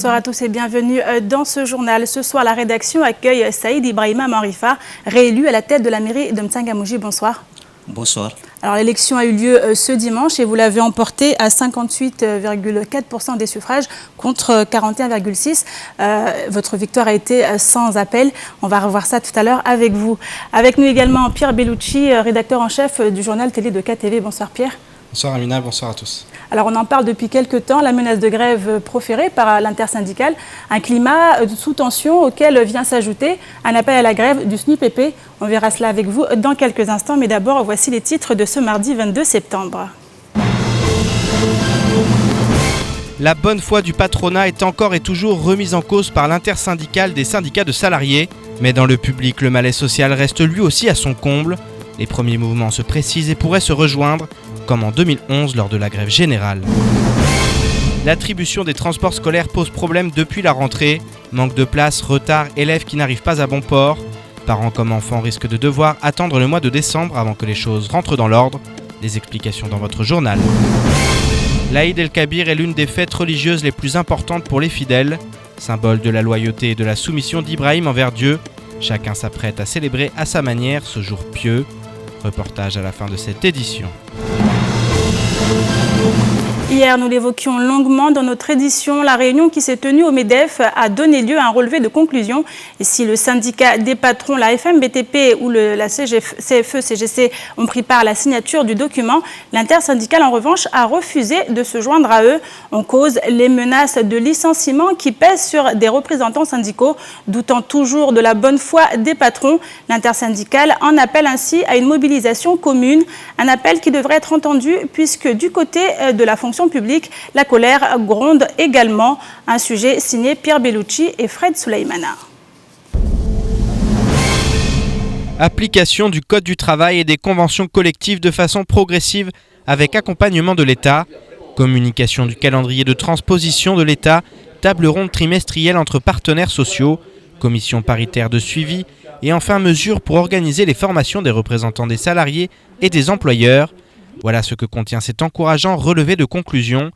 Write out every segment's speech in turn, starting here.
Bonsoir à tous et bienvenue dans ce journal. Ce soir, la rédaction accueille Saïd Ibrahima Manrifa, réélu à la tête de la mairie de M'Tsangamouji. Bonsoir. Bonsoir. Alors l'élection a eu lieu ce dimanche et vous l'avez emporté à 58,4% des suffrages contre 41,6%. Votre victoire a été sans appel. On va revoir ça tout à l'heure avec vous. Avec nous également Pierre Bellucci, rédacteur en chef du journal télé de KTV. Bonsoir Pierre. Bonsoir Amina, bonsoir à tous. Alors on en parle depuis quelques temps, la menace de grève proférée par l'intersyndicale, un climat sous tension auquel vient s'ajouter un appel à la grève du SNUPP. On verra cela avec vous dans quelques instants, mais d'abord voici les titres de ce mardi 22 septembre. La bonne foi du patronat est encore et toujours remise en cause par l'intersyndicale des syndicats de salariés. Mais dans le public, le malaise social reste lui aussi à son comble. Les premiers mouvements se précisent et pourraient se rejoindre, comme en 2011 lors de la grève générale. L'attribution des transports scolaires pose problème depuis la rentrée. Manque de place, retard, élèves qui n'arrivent pas à bon port. Parents comme enfants risquent de devoir attendre le mois de décembre avant que les choses rentrent dans l'ordre. Les explications dans votre journal. L'Aïd el-Kabir est l'une des fêtes religieuses les plus importantes pour les fidèles. Symbole de la loyauté et de la soumission d'Ibrahim envers Dieu. Chacun s'apprête à célébrer à sa manière ce jour pieux. Reportage à la fin de cette édition. Hier, nous l'évoquions longuement dans notre édition. La réunion qui s'est tenue au MEDEF a donné lieu à un relevé de conclusion. Et si le syndicat des patrons, la FMBTP ou la CFE-CGC ont pris part à la signature du document, l'intersyndicale, en revanche, a refusé de se joindre à eux. En cause, les menaces de licenciement qui pèsent sur des représentants syndicaux, doutant toujours de la bonne foi des patrons. L'intersyndicale en appelle ainsi à une mobilisation commune, un appel qui devrait être entendu puisque du côté de la fonction publique, la colère gronde également. Un sujet signé Pierre Bellucci et Fred Souleymana. Application du Code du travail et des conventions collectives de façon progressive avec accompagnement de l'État. Communication du calendrier de transposition de l'État. Table ronde trimestrielle entre partenaires sociaux. Commission paritaire de suivi. Et enfin mesures pour organiser les formations des représentants des salariés et des employeurs. Voilà ce que contient cet encourageant relevé de conclusion.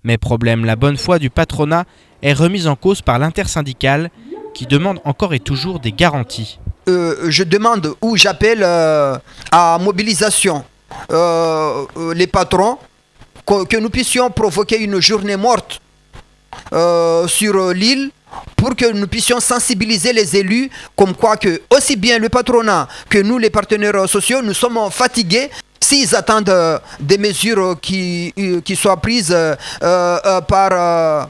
Mais problème, la bonne foi du patronat est remise en cause par l'intersyndicale qui demande encore et toujours des garanties. Je demande ou j'appelle à mobilisation les patrons, que nous puissions provoquer une journée morte sur l'île pour que nous puissions sensibiliser les élus comme quoi que aussi bien le patronat que nous les partenaires sociaux, nous sommes fatigués. S'ils attendent des mesures qui soient prises par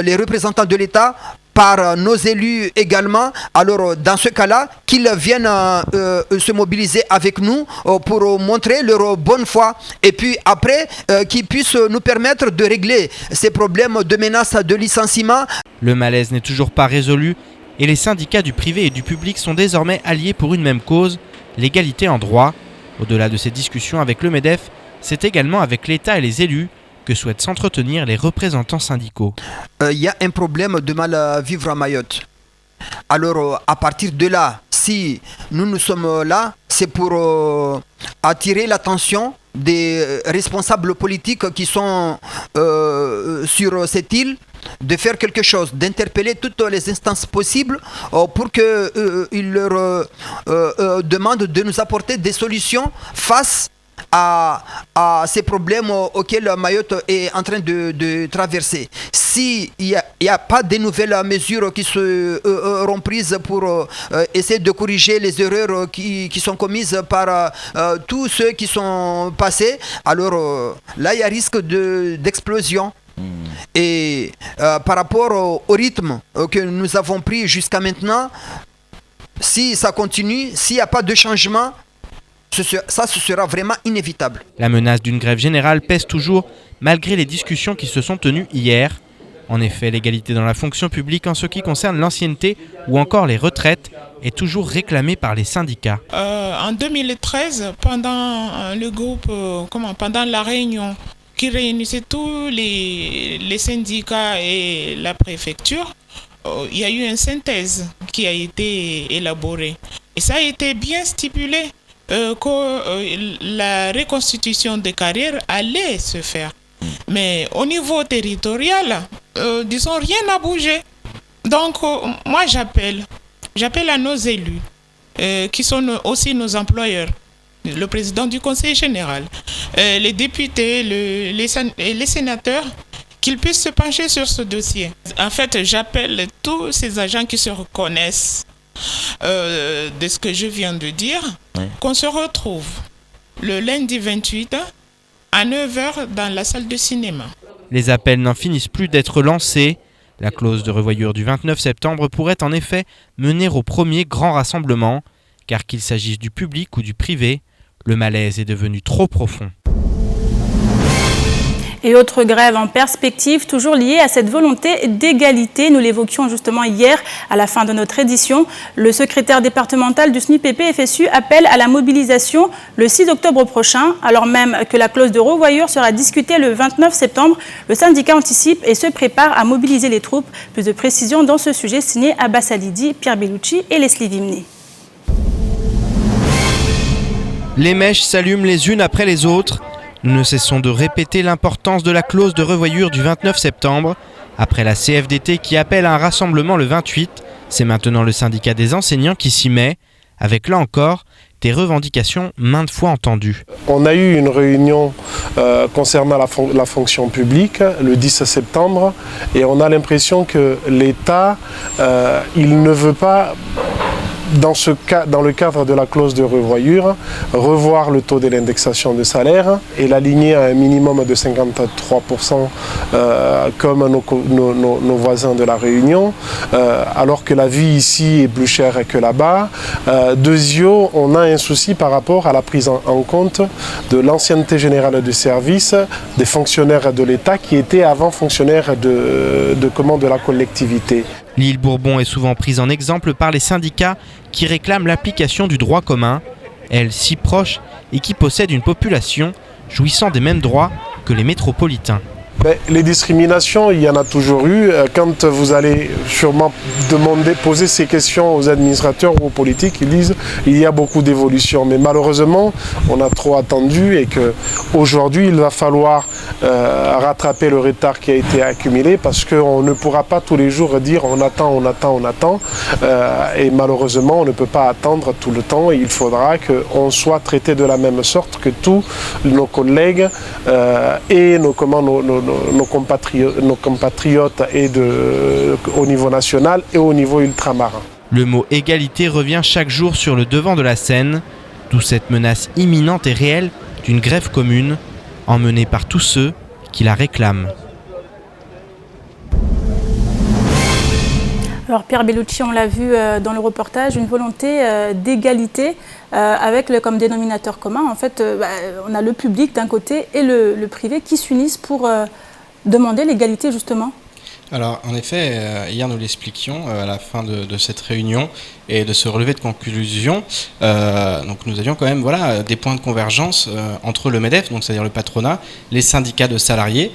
les représentants de l'État, par nos élus également, alors dans ce cas-là, qu'ils viennent se mobiliser avec nous pour montrer leur bonne foi et puis après qu'ils puissent nous permettre de régler ces problèmes de menaces de licenciement. Le malaise n'est toujours pas résolu et les syndicats du privé et du public sont désormais alliés pour une même cause, l'égalité en droit. Au-delà de ces discussions avec le MEDEF, c'est également avec l'État et les élus que souhaitent s'entretenir les représentants syndicaux. Il y a un problème de mal à vivre à Mayotte. Alors, à partir de là, si nous sommes là, c'est pour attirer l'attention des responsables politiques qui sont sur cette île, de faire quelque chose, d'interpeller toutes les instances possibles pour qu'ils leur demandent de nous apporter des solutions face à ces problèmes auxquels Mayotte est en train de traverser. S'il n'y a pas de nouvelles mesures qui seront prises pour essayer de corriger les erreurs qui sont commises par tous ceux qui sont passés, alors là, il y a risque d'explosion. Et par rapport au rythme que nous avons pris jusqu'à maintenant, si ça continue, s'il n'y a pas de changement, ce sera vraiment inévitable. La menace d'une grève générale pèse toujours malgré les discussions qui se sont tenues hier. En effet, l'égalité dans la fonction publique en ce qui concerne l'ancienneté ou encore les retraites est toujours réclamée par les syndicats. En 2013, pendant pendant la réunion qui réunissait tous les syndicats et la préfecture, il y a eu une synthèse qui a été élaborée. Et ça a été bien stipulé que la reconstitution des carrières allait se faire. Mais au niveau territorial, disons, rien n'a bougé. Donc, moi, j'appelle à nos élus, qui sont aussi nos employeurs, le président du Conseil général, les députés, les sénateurs, qu'ils puissent se pencher sur ce dossier. En fait, j'appelle tous ces agents qui se reconnaissent de ce que je viens de dire, qu'on se retrouve le lundi 28 à 9h dans la salle de cinéma. Les appels n'en finissent plus d'être lancés. La clause de revoyure du 29 septembre pourrait en effet mener au premier grand rassemblement, car qu'il s'agisse du public ou du privé, le malaise est devenu trop profond. Et autre grève en perspective, toujours liée à cette volonté d'égalité. Nous l'évoquions justement hier à la fin de notre édition. Le secrétaire départemental du SNUPP-FSU appelle à la mobilisation le 6 octobre prochain. Alors même que la clause de revoyure sera discutée le 29 septembre, le syndicat anticipe et se prépare à mobiliser les troupes. Plus de précisions dans ce sujet signé Abbas Alidi, Pierre Bellucci et Leslie Vimni. Les mèches s'allument les unes après les autres. Nous ne cessons de répéter l'importance de la clause de revoyure du 29 septembre. Après la CFDT qui appelle à un rassemblement le 28, c'est maintenant le syndicat des enseignants qui s'y met, avec là encore des revendications maintes fois entendues. On a eu une réunion concernant la fonction publique le 10 septembre et on a l'impression que l'État, il ne veut pas, dans le cadre de la clause de revoyure, revoir le taux de l'indexation de salaire et l'aligner à un minimum de 53% comme nos voisins de la Réunion, alors que la vie ici est plus chère que là-bas. Deuxièmement, on a un souci par rapport à la prise en compte de l'ancienneté générale du service des fonctionnaires de l'État qui étaient avant fonctionnaires de la collectivité. L'île Bourbon est souvent prise en exemple par les syndicats qui réclament l'application du droit commun, elle si proche et qui possède une population jouissant des mêmes droits que les métropolitains. Les discriminations, il y en a toujours eu. Quand vous allez sûrement poser ces questions aux administrateurs ou aux politiques, ils disent qu'il y a beaucoup d'évolutions. Mais malheureusement, on a trop attendu et qu'aujourd'hui, il va falloir rattraper le retard qui a été accumulé parce qu'on ne pourra pas tous les jours dire on attend. Et malheureusement, on ne peut pas attendre tout le temps. Il faudra qu'on soit traité de la même sorte que tous nos collègues et nos compatriotes et au niveau national et au niveau ultramarin. Le mot égalité revient chaque jour sur le devant de la scène, d'où cette menace imminente et réelle d'une grève commune, emmenée par tous ceux qui la réclament. Alors Pierre Bellucci, on l'a vu dans le reportage, une volonté d'égalité avec comme dénominateur commun. En fait, on a le public d'un côté et le privé qui s'unissent pour demander l'égalité justement. Alors en effet, hier nous l'expliquions à la fin de cette réunion et de ce relevé de conclusion. Donc nous avions quand même des points de convergence entre le MEDEF, donc c'est-à-dire le patronat, les syndicats de salariés,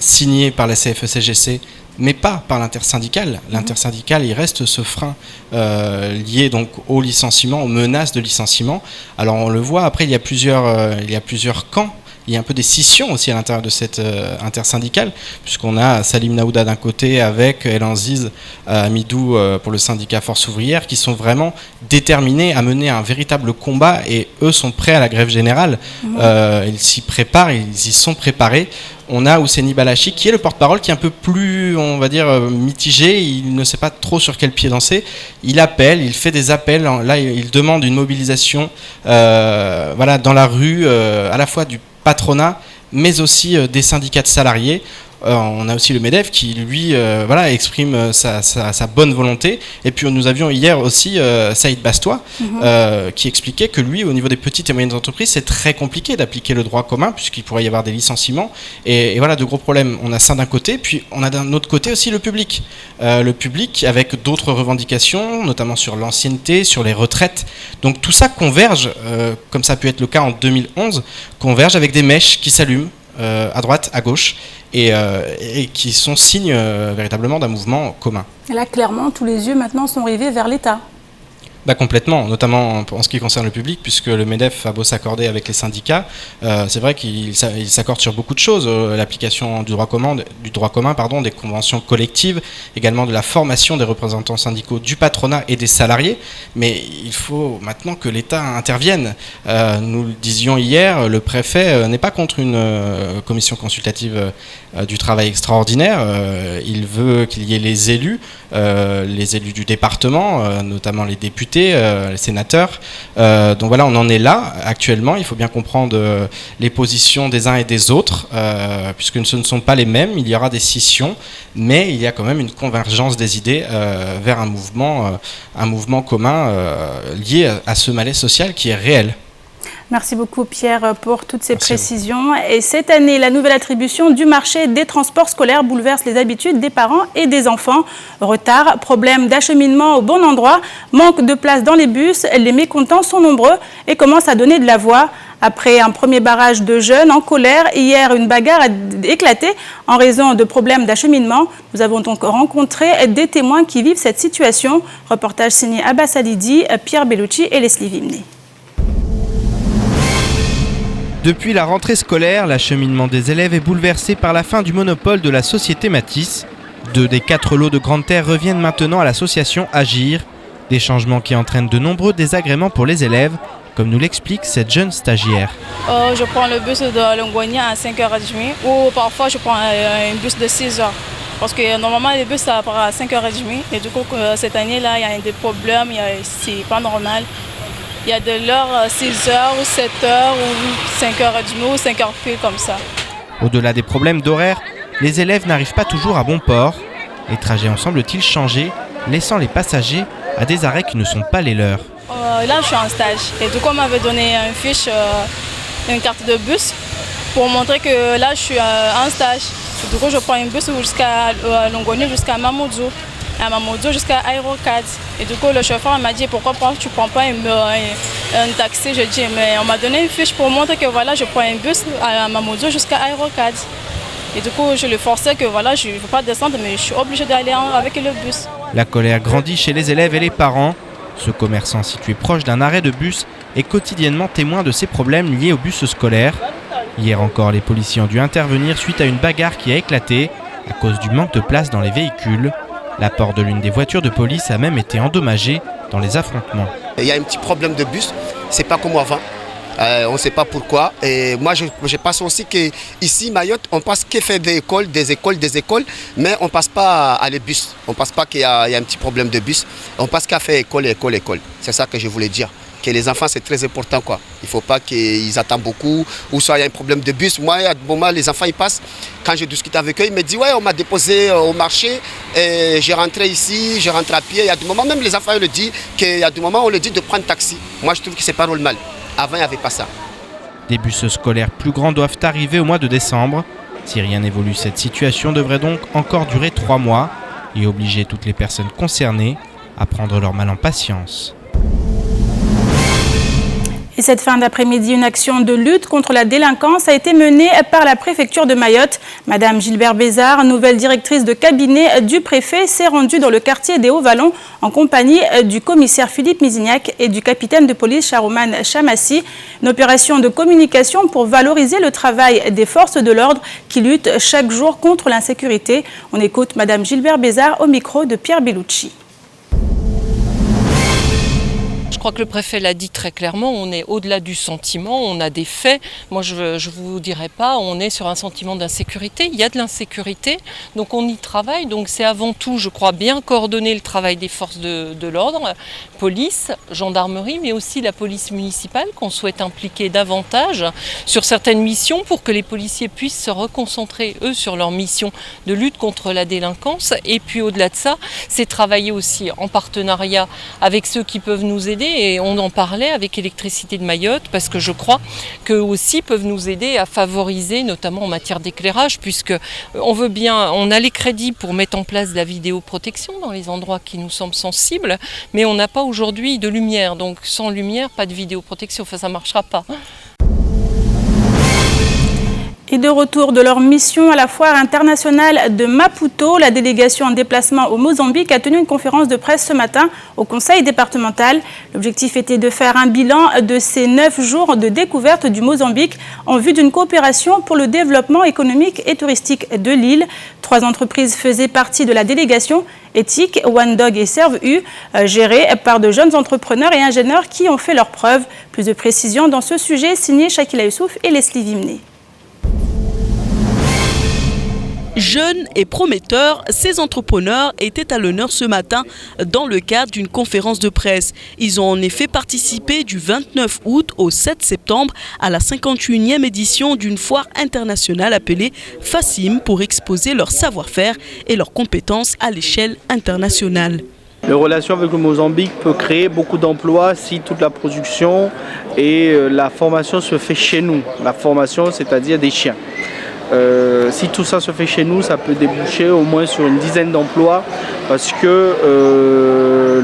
signés par la CFE-CGC, mais pas par l'intersyndical. L'intersyndical, il reste ce frein lié donc au licenciement, aux menaces de licenciement. Alors on le voit, après il y a plusieurs camps. Il y a un peu des scissions aussi à l'intérieur de cette intersyndicale, puisqu'on a Salim Naouda d'un côté avec El Aziz Amidou pour le syndicat Force ouvrière, qui sont vraiment déterminés à mener un véritable combat et eux sont prêts à la grève générale. Ils s'y préparent, ils y sont préparés. On a Ouseni Balachi qui est le porte-parole, qui est un peu plus, on va dire, mitigé. Il ne sait pas trop sur quel pied danser. Il appelle, il fait des appels. Là, il demande une mobilisation dans la rue, à la fois du patronat, mais aussi des syndicats de salariés. On a aussi le MEDEF qui, lui, exprime sa bonne volonté. Et puis, nous avions hier aussi Saïd Bastois qui expliquait que lui, au niveau des petites et moyennes entreprises, c'est très compliqué d'appliquer le droit commun puisqu'il pourrait y avoir des licenciements. Et de gros problèmes. On a ça d'un côté, puis on a d'un autre côté aussi le public. Le public avec d'autres revendications, notamment sur l'ancienneté, sur les retraites. Donc tout ça converge, comme ça a pu être le cas en 2011, converge avec des mèches qui s'allument à droite, à gauche, et qui sont signes véritablement d'un mouvement commun. Et là, clairement, tous les yeux maintenant sont rivés vers l'État. Complètement, notamment en ce qui concerne le public, puisque le MEDEF a beau s'accorder avec les syndicats, c'est vrai qu'il s'accorde sur beaucoup de choses, l'application du droit commun, des conventions collectives, également de la formation des représentants syndicaux du patronat et des salariés, mais il faut maintenant que l'État intervienne. Nous le disions hier, le préfet n'est pas contre une commission consultative du travail extraordinaire, il veut qu'il y ait les élus du département, notamment les députés, les sénateurs. Donc voilà, on en est là actuellement. Il faut bien comprendre les positions des uns et des autres, puisque ce ne sont pas les mêmes. Il y aura des scissions, mais il y a quand même une convergence des idées vers un mouvement commun lié à ce malaise social qui est réel. Merci beaucoup Pierre pour toutes ces précisions. Et cette année, la nouvelle attribution du marché des transports scolaires bouleverse les habitudes des parents et des enfants. Retard, problème d'acheminement au bon endroit, manque de place dans les bus, les mécontents sont nombreux et commencent à donner de la voix. Après un premier barrage de jeunes en colère, hier une bagarre a éclaté en raison de problèmes d'acheminement. Nous avons donc rencontré des témoins qui vivent cette situation. Reportage signé Abbas Alidi, Pierre Bellucci et Leslie Vimné. Depuis la rentrée scolaire, l'acheminement des élèves est bouleversé par la fin du monopole de la société Matisse. 2 des 4 lots de Grande Terre reviennent maintenant à l'association Agir. Des changements qui entraînent de nombreux désagréments pour les élèves, comme nous l'explique cette jeune stagiaire. Je prends le bus de Longoni à 5h30 ou parfois je prends un bus de 6h. Parce que normalement les bus ça part à 5h30 et du coup cette année-là il y a des problèmes, c'est pas normal. Il y a de l'heure 6h ou 7h ou 5h30 ou 5h pile comme ça. Au-delà des problèmes d'horaire, les élèves n'arrivent pas toujours à bon port. Les trajets ont semble-t-il changé, laissant les passagers à des arrêts qui ne sont pas les leurs. Là je suis en stage et du coup on m'avait donné une carte de bus pour montrer que là je suis en stage. Du coup je prends un bus jusqu'à Longoni, jusqu'à Mamoudzou. À Mamoudzou jusqu'à Aérocad. Et du coup, le chauffeur m'a dit pourquoi tu ne prends pas un taxi. Je dis mais on m'a donné une fiche pour montrer que voilà, je prends un bus à Mamoudzou jusqu'à Aérocad. Et du coup, je le forçais que voilà, je ne veux pas descendre, mais je suis obligée d'aller avec le bus. La colère grandit chez les élèves et les parents. Ce commerçant situé proche d'un arrêt de bus est quotidiennement témoin de ces problèmes liés au bus scolaire. Hier encore, les policiers ont dû intervenir suite à une bagarre qui a éclaté à cause du manque de place dans les véhicules. La porte de l'une des voitures de police a même été endommagée dans les affrontements. Il y a un petit problème de bus, c'est pas comme avant. On ne sait pas pourquoi. Et moi, je pense aussi qu'ici, Mayotte, on passe que faire des écoles, mais on ne passe pas à les bus. On ne passe pas qu'il y a un petit problème de bus. On passe qu'à faire école. C'est ça que je voulais dire. Que les enfants, c'est très important, quoi. Il ne faut pas qu'ils attendent beaucoup, ou soit il y a un problème de bus. Moi, à un moment, les enfants, ils passent. Quand je discute avec eux, ils me disent, ouais, on m'a déposé au marché, et j'ai rentré ici, j'ai rentré à pied. Il y a des moments, même les enfants, ils le disent, qu'il y a des moments, on leur dit de prendre taxi. Moi, je trouve que c'est pas normal. Avant, il n'y avait pas ça. Des bus scolaires plus grands doivent arriver au mois de décembre. Si rien n'évolue, cette situation devrait donc encore durer 3 mois et obliger toutes les personnes concernées à prendre leur mal en patience. Et cette fin d'après-midi, une action de lutte contre la délinquance a été menée par la préfecture de Mayotte. Madame Gilbert Bézard, nouvelle directrice de cabinet du préfet, s'est rendue dans le quartier des Hauts-Vallons en compagnie du commissaire Philippe Misignac et du capitaine de police Charouman Chamassi. Une opération de communication pour valoriser le travail des forces de l'ordre qui luttent chaque jour contre l'insécurité. On écoute Madame Gilbert Bézard au micro de Pierre Bellucci. Je crois que le préfet l'a dit très clairement, on est au-delà du sentiment, on a des faits. Moi, je ne vous dirai pas, on est sur un sentiment d'insécurité. Il y a de l'insécurité, donc on y travaille. Donc c'est avant tout, je crois, bien coordonner le travail des forces de l'ordre, police, gendarmerie, mais aussi la police municipale qu'on souhaite impliquer davantage sur certaines missions pour que les policiers puissent se reconcentrer, eux, sur leur mission de lutte contre la délinquance. Et puis au-delà de ça, c'est travailler aussi en partenariat avec ceux qui peuvent nous aider. Et on en parlait avec Électricité de Mayotte parce que je crois qu'eux aussi peuvent nous aider à favoriser, notamment en matière d'éclairage, puisque on a les crédits pour mettre en place de la vidéoprotection dans les endroits qui nous semblent sensibles, mais on n'a pas aujourd'hui de lumière. Donc sans lumière, pas de vidéoprotection, ça ne marchera pas. Et de retour de leur mission à la foire internationale de Maputo, la délégation en déplacement au Mozambique a tenu une conférence de presse ce matin au conseil départemental. L'objectif était de faire un bilan de ces 9 jours de découverte du Mozambique en vue d'une coopération pour le développement économique et touristique de l'île. 3 entreprises faisaient partie de la délégation, Ethic, One Dog et Serve U, gérées par de jeunes entrepreneurs et ingénieurs qui ont fait leurs preuves. Plus de précisions dans ce sujet, signé Shakila Youssouf et Leslie Vimné. Jeunes et prometteurs, ces entrepreneurs étaient à l'honneur ce matin dans le cadre d'une conférence de presse. Ils ont en effet participé du 29 août au 7 septembre à la 51e édition d'une foire internationale appelée FACIM pour exposer leur savoir-faire et leurs compétences à l'échelle internationale. La relation avec le Mozambique peut créer beaucoup d'emplois si toute la production et la formation se fait chez nous. La formation, c'est-à-dire des chiens. Si tout ça se fait chez nous, ça peut déboucher au moins sur une dizaine d'emplois parce que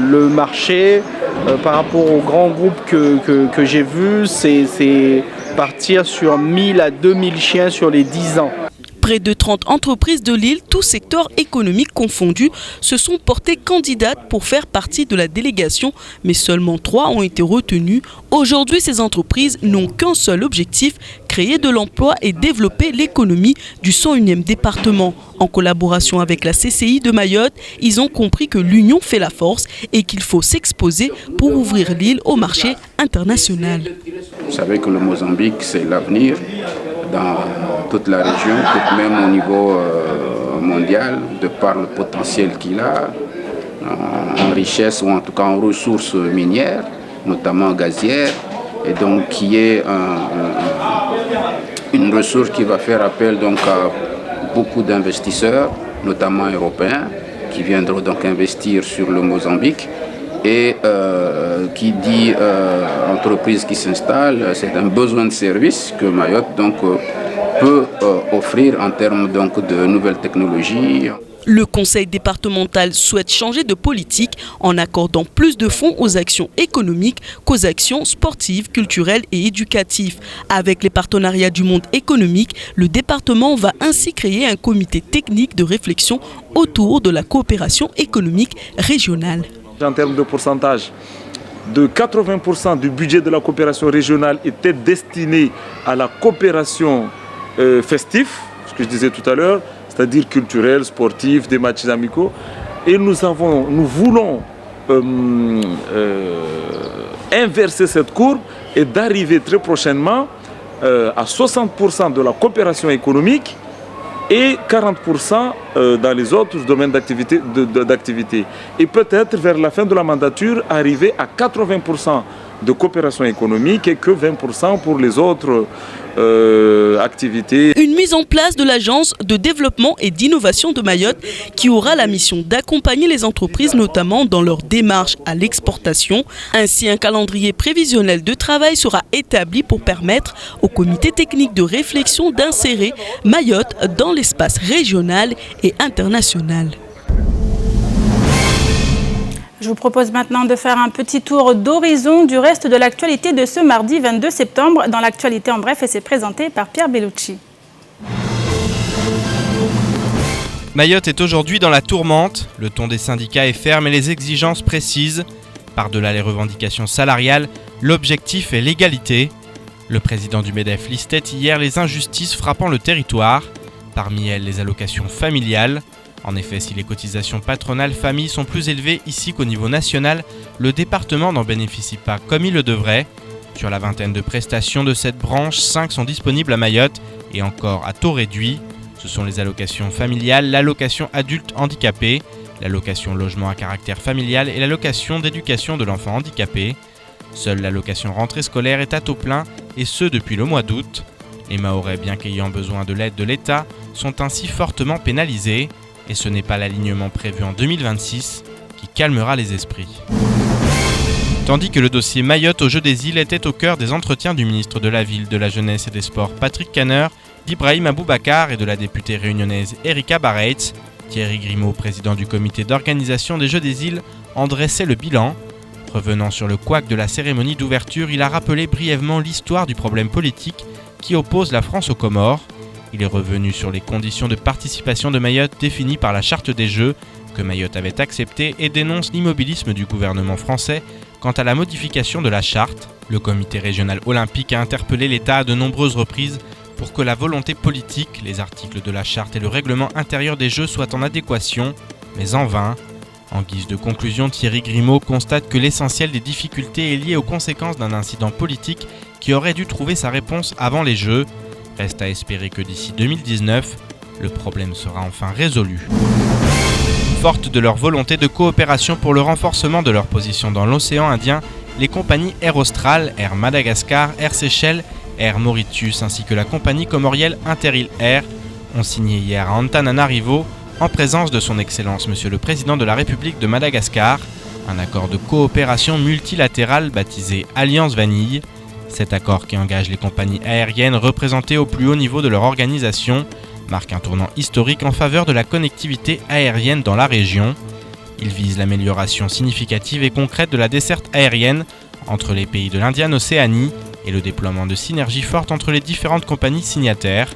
le marché, par rapport aux grands groupes que j'ai vus, c'est partir sur 1000 à 2000 chiens sur les 10 ans. Près de 30 entreprises de l'île, tous secteurs économiques confondus, se sont portées candidates pour faire partie de la délégation, mais seulement 3 ont été retenues. Aujourd'hui, ces entreprises n'ont qu'un seul objectif, créer de l'emploi et développer l'économie du 101e département. En collaboration avec la CCI de Mayotte, ils ont compris que l'union fait la force et qu'il faut s'exposer pour ouvrir l'île au marché international. Vous savez que le Mozambique, c'est l'avenir dans toute la région, peut-être même au niveau mondial, de par le potentiel qu'il a en richesse ou en tout cas en ressources minières, notamment gazières, et donc qui est une ressource qui va faire appel donc à beaucoup d'investisseurs, notamment européens, qui viendront donc investir sur le Mozambique. Et qui dit entreprise qui s'installe, c'est un besoin de service que Mayotte donc, peut offrir en termes donc, de nouvelles technologies. Le conseil départemental souhaite changer de politique en accordant plus de fonds aux actions économiques qu'aux actions sportives, culturelles et éducatives. Avec les partenariats du monde économique, le département va ainsi créer un comité technique de réflexion autour de la coopération économique régionale. En termes de pourcentage, de 80% du budget de la coopération régionale était destiné à la coopération festive, ce que je disais tout à l'heure, c'est-à-dire culturelle, sportive, des matchs amicaux. Et nous voulons inverser cette courbe et d'arriver très prochainement à 60% de la coopération économique et 40% dans les autres domaines d'activité. Et peut-être vers la fin de la mandature, arriver à 80% de coopération économique et que 20% pour les autres activités. Une mise en place de l'agence de développement et d'innovation de Mayotte qui aura la mission d'accompagner les entreprises notamment dans leur démarche à l'exportation. Ainsi, un calendrier prévisionnel de travail sera établi pour permettre au comité technique de réflexion d'insérer Mayotte dans l'espace régional et international. Je vous propose maintenant de faire un petit tour d'horizon du reste de l'actualité de ce mardi 22 septembre. Dans l'actualité en bref, et c'est présenté par Pierre Bellucci. Mayotte est aujourd'hui dans la tourmente. Le ton des syndicats est ferme et les exigences précises. Par-delà les revendications salariales, l'objectif est l'égalité. Le président du MEDEF listait hier les injustices frappant le territoire. Parmi elles, les allocations familiales. En effet, si les cotisations patronales famille sont plus élevées ici qu'au niveau national, le département n'en bénéficie pas comme il le devrait. Sur la vingtaine de prestations de cette branche, 5 sont disponibles à Mayotte et encore à taux réduit. Ce sont les allocations familiales, l'allocation adulte handicapé, l'allocation logement à caractère familial et l'allocation d'éducation de l'enfant handicapé. Seule l'allocation rentrée scolaire est à taux plein et ce depuis le mois d'août. Les Mahorais, bien qu'ayant besoin de l'aide de l'État, sont ainsi fortement pénalisés. Et ce n'est pas l'alignement prévu en 2026 qui calmera les esprits. Tandis que le dossier Mayotte au Jeu des îles était au cœur des entretiens du ministre de la Ville, de la Jeunesse et des Sports Patrick Kanner, d'Ibrahim Aboubacar et de la députée réunionnaise Erika Bareitz, Thierry Grimaud, président du comité d'organisation des Jeux des îles, en dressait le bilan. Revenant sur le couac de la cérémonie d'ouverture, il a rappelé brièvement l'histoire du problème politique qui oppose la France aux Comores. Il est revenu sur les conditions de participation de Mayotte définies par la Charte des Jeux, que Mayotte avait acceptée, et dénonce l'immobilisme du gouvernement français quant à la modification de la charte. Le comité régional olympique a interpellé l'État à de nombreuses reprises pour que la volonté politique, les articles de la charte et le règlement intérieur des Jeux soient en adéquation, mais en vain. En guise de conclusion, Thierry Grimaud constate que l'essentiel des difficultés est lié aux conséquences d'un incident politique qui aurait dû trouver sa réponse avant les Jeux. Reste à espérer que d'ici 2019, le problème sera enfin résolu. Fortes de leur volonté de coopération pour le renforcement de leur position dans l'océan Indien, les compagnies Air Austral, Air Madagascar, Air Seychelles, Air Mauritius ainsi que la compagnie comorienne Interilles Air ont signé hier à Antananarivo, en présence de son Excellence Monsieur le Président de la République de Madagascar, un accord de coopération multilatérale baptisé Alliance Vanille. Cet accord, qui engage les compagnies aériennes représentées au plus haut niveau de leur organisation, marque un tournant historique en faveur de la connectivité aérienne dans la région. Il vise l'amélioration significative et concrète de la desserte aérienne entre les pays de l'Indienne Océanie et le déploiement de synergies fortes entre les différentes compagnies signataires.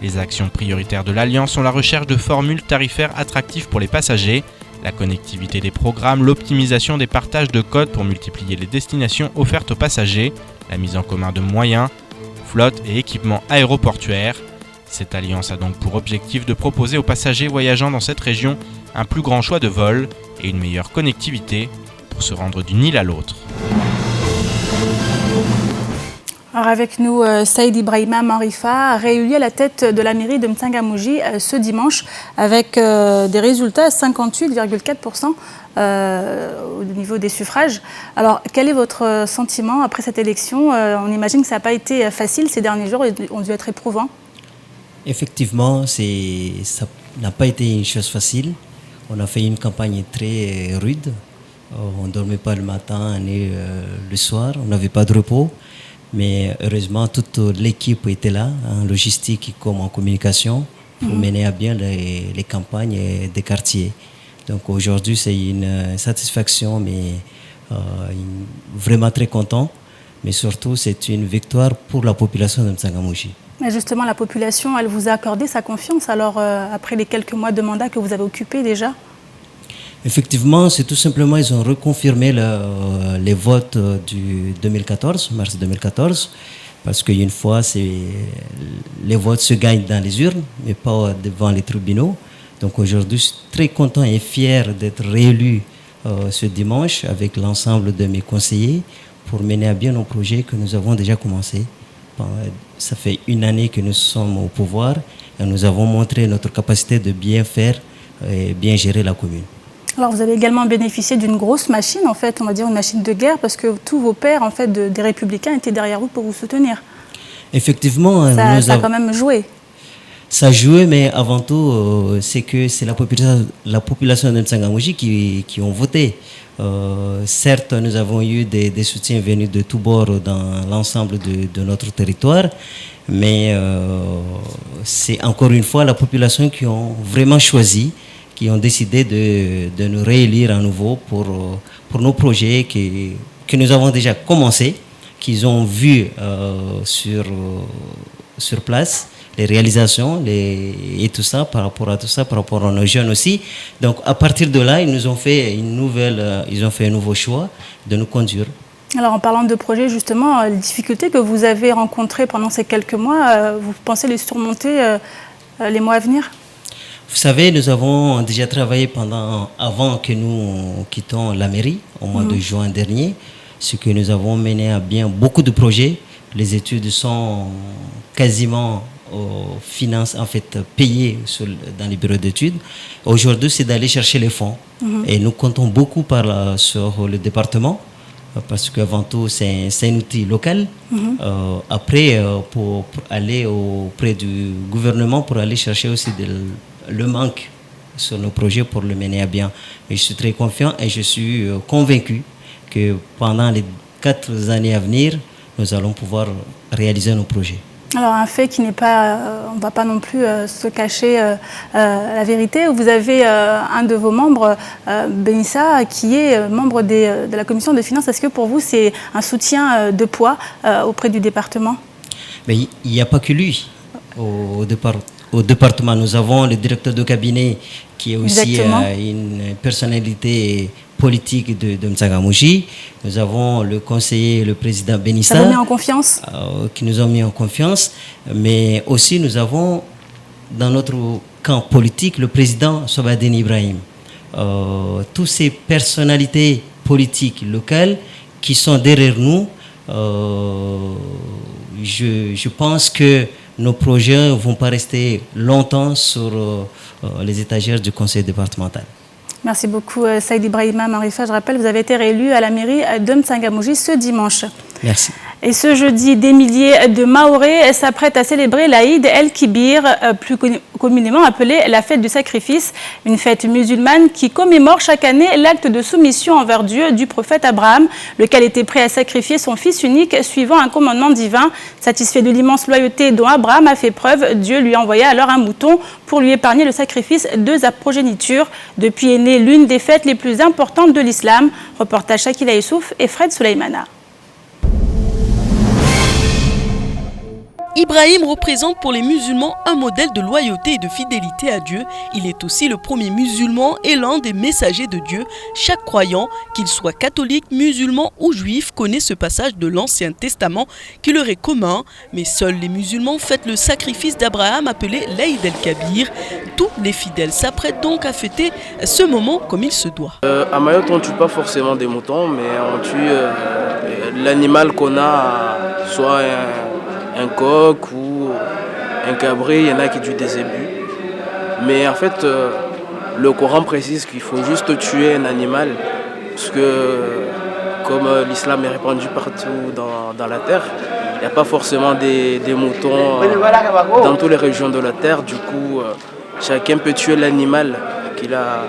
Les actions prioritaires de l'Alliance sont la recherche de formules tarifaires attractives pour les passagers, la connectivité des programmes, l'optimisation des partages de codes pour multiplier les destinations offertes aux passagers, la mise en commun de moyens, flottes et équipements aéroportuaires. Cette alliance a donc pour objectif de proposer aux passagers voyageant dans cette région un plus grand choix de vols et une meilleure connectivité pour se rendre d'une île à l'autre. Alors avec nous, Saïd Ibrahima Manrifa, réélu à la tête de la mairie de Mtsangamouji ce dimanche avec des résultats à 58,4% au niveau des suffrages. Alors quel est votre sentiment après cette élection? On imagine que ça n'a pas été facile ces derniers jours, ils ont dû être éprouvants. Effectivement, ça n'a pas été une chose facile. On a fait une campagne très rude. On ne dormait pas le matin ni le soir, on n'avait pas de repos. Mais heureusement, toute l'équipe était là, en logistique comme en communication, pour mener à bien les campagnes des quartiers. Donc aujourd'hui, c'est une satisfaction, mais vraiment très content. Mais surtout, c'est une victoire pour la population de Mtsangamouji. Mais justement, la population, elle vous a accordé sa confiance, alors après les quelques mois de mandat que vous avez occupé déjà? Effectivement, c'est tout simplement, ils ont reconfirmé les votes du 2014, mars 2014, parce qu'une fois, les votes se gagnent dans les urnes, mais pas devant les tribunaux. Donc aujourd'hui, je suis très content et fier d'être réélu ce dimanche avec l'ensemble de mes conseillers pour mener à bien nos projets que nous avons déjà commencés. Ça fait une année que nous sommes au pouvoir et nous avons montré notre capacité de bien faire et bien gérer la commune. Alors vous avez également bénéficié d'une grosse machine, en fait, on va dire une machine de guerre, parce que tous vos pairs en fait, des Républicains étaient derrière vous pour vous soutenir. Effectivement, ça a quand même joué. Ça a joué, mais avant tout, c'est la population de Mtsangamouji qui ont voté. Certes, nous avons eu des soutiens venus de tous bords dans l'ensemble de notre territoire, mais c'est encore une fois la population qui ont vraiment choisi, qui ont décidé de nous réélire à nouveau pour nos projets que nous avons déjà commencé, qu'ils ont vu sur place, les réalisations et tout ça, par rapport à tout ça, par rapport à nos jeunes aussi. Donc à partir de là, ils ont fait un nouveau choix de nous conduire. Alors en parlant de projets, justement, les difficultés que vous avez rencontrées pendant ces quelques mois, vous pensez les surmonter les mois à venir? Vous savez, nous avons déjà travaillé avant que nous quittions la mairie, au mois de juin dernier, ce que nous avons mené à bien beaucoup de projets. Les études sont quasiment payées dans les bureaux d'études. Aujourd'hui, c'est d'aller chercher les fonds. Et nous comptons beaucoup sur le département, parce qu'avant tout, c'est un outil local. Après, pour aller auprès du gouvernement, pour aller chercher aussi le manque sur nos projets pour le mener à bien. Mais je suis très confiant et je suis convaincu que pendant les 4 années à venir, nous allons pouvoir réaliser nos projets. Alors un fait qui n'est pas, on ne va pas non plus se cacher la vérité, vous avez un de vos membres, Benissa, qui est membre de la commission des finances. Est-ce que pour vous c'est un soutien de poids auprès du département? Mais il n'y a pas que lui. au département. Nous avons le directeur de cabinet qui est aussi une personnalité politique de M'Tsangamouji. Nous avons le conseiller, le président Benissa. Ça vous met en confiance qui nous ont mis en confiance. Mais aussi nous avons dans notre camp politique le président Sobadine Ibrahim. Toutes ces personnalités politiques locales qui sont derrière nous, je pense que nos projets ne vont pas rester longtemps sur les étagères du conseil départemental. Merci beaucoup Saïd Ibrahima Marifa. Je rappelle, vous avez été réélu à la mairie de M'Tsangamouji ce dimanche. Merci. Et ce jeudi, des milliers de Mahorais s'apprêtent à célébrer l'Aïd El-Kibir, plus communément appelée la fête du sacrifice, une fête musulmane qui commémore chaque année l'acte de soumission envers Dieu du prophète Abraham, lequel était prêt à sacrifier son fils unique suivant un commandement divin. Satisfait de l'immense loyauté dont Abraham a fait preuve, Dieu lui envoya alors un mouton pour lui épargner le sacrifice de sa progéniture. Depuis est née l'une des fêtes les plus importantes de l'islam. Reportage Shakila Youssouf et Fred Souleymana. Ibrahim représente pour les musulmans un modèle de loyauté et de fidélité à Dieu. Il est aussi le premier musulman et l'un des messagers de Dieu. Chaque croyant, qu'il soit catholique, musulman ou juif, connaît ce passage de l'Ancien Testament qui leur est commun. Mais seuls les musulmans fêtent le sacrifice d'Abraham appelé l'Aïd el-Kabir. Tous les fidèles s'apprêtent donc à fêter ce moment comme il se doit. À Mayotte, on ne tue pas forcément des moutons, mais on tue l'animal qu'on a, soit un coq ou un cabri, il y en a qui tuent des zébus. Mais en fait, le Coran précise qu'il faut juste tuer un animal, parce que comme l'islam est répandu partout dans la terre, il n'y a pas forcément des moutons dans toutes les régions de la terre. Du coup, chacun peut tuer l'animal qu'il a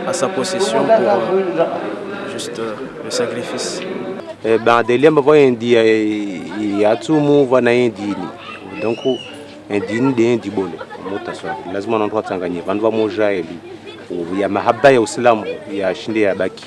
à sa possession pour juste le sacrifice. Baadaye indi yatumu vana indini donc indini de indi bole mutaswa lazima ndo Tanzania vandu va moja eli ya mahaba ya Uislamu ya shinde ya baki.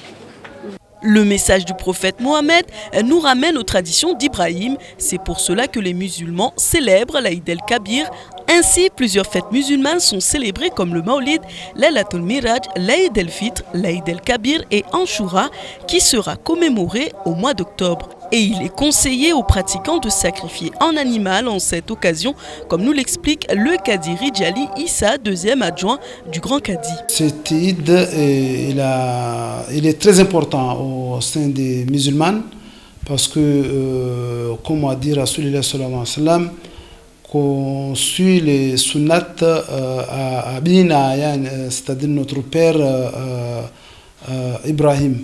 Le message du prophète Mohammed nous ramène aux traditions d'Ibrahim. C'est pour cela que les musulmans célèbrent l'Aïd el-Kabir. Ainsi, plusieurs fêtes musulmanes sont célébrées comme le Maulid, Laylatul Miraj, l'Aïd el-Fitr, l'Aïd el-Kabir et Anshura qui sera commémoré au mois d'octobre. Et il est conseillé aux pratiquants de sacrifier un animal en cette occasion, comme nous l'explique le Kadi Rijali Issa, deuxième adjoint du Grand Kadi. Cet Eid, il est très important au sein des musulmans parce que, comme a dit Rasulullah sallallahu alayhi wa sallam, qu'on suit les sunnats à Bina, c'est-à-dire notre père Ibrahim.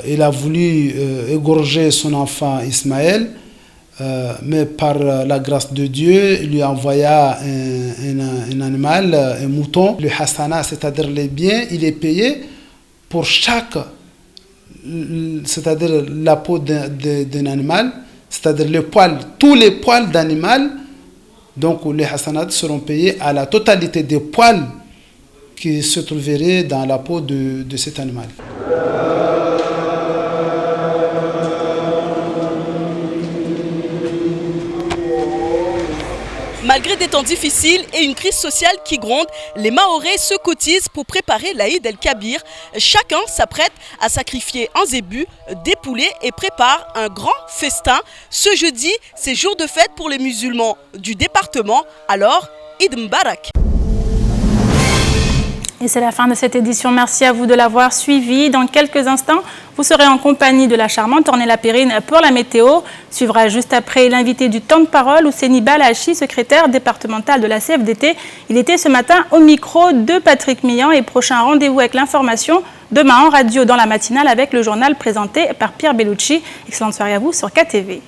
Il a voulu égorger son enfant Ismaël, mais par la grâce de Dieu, il lui envoya un animal, un mouton. Le hasana, c'est-à-dire les biens, il est payé pour chaque, c'est-à-dire la peau d'un animal, c'est-à-dire les poils, tous les poils d'animal. Donc les hasanats seront payés à la totalité des poils qui se trouveraient dans la peau de cet animal. Malgré des temps difficiles et une crise sociale qui gronde, les Mahorais se cotisent pour préparer l'Aïd el-Kabir. Chacun s'apprête à sacrifier un zébu, des poulets et prépare un grand festin. Ce jeudi, c'est jour de fête pour les musulmans du département. Alors, Eid Mbarak. Et c'est la fin de cette édition. Merci à vous de l'avoir suivi. Dans quelques instants, vous serez en compagnie de la charmante Ornella Perrine pour la météo. Suivra juste après l'invité du temps de parole, Ouseni Balachi, secrétaire départemental de la CFDT. Il était ce matin au micro de Patrick Millan et prochain rendez-vous avec l'information demain en radio dans la matinale avec le journal présenté par Pierre Bellucci. Excellente soirée à vous sur KTV.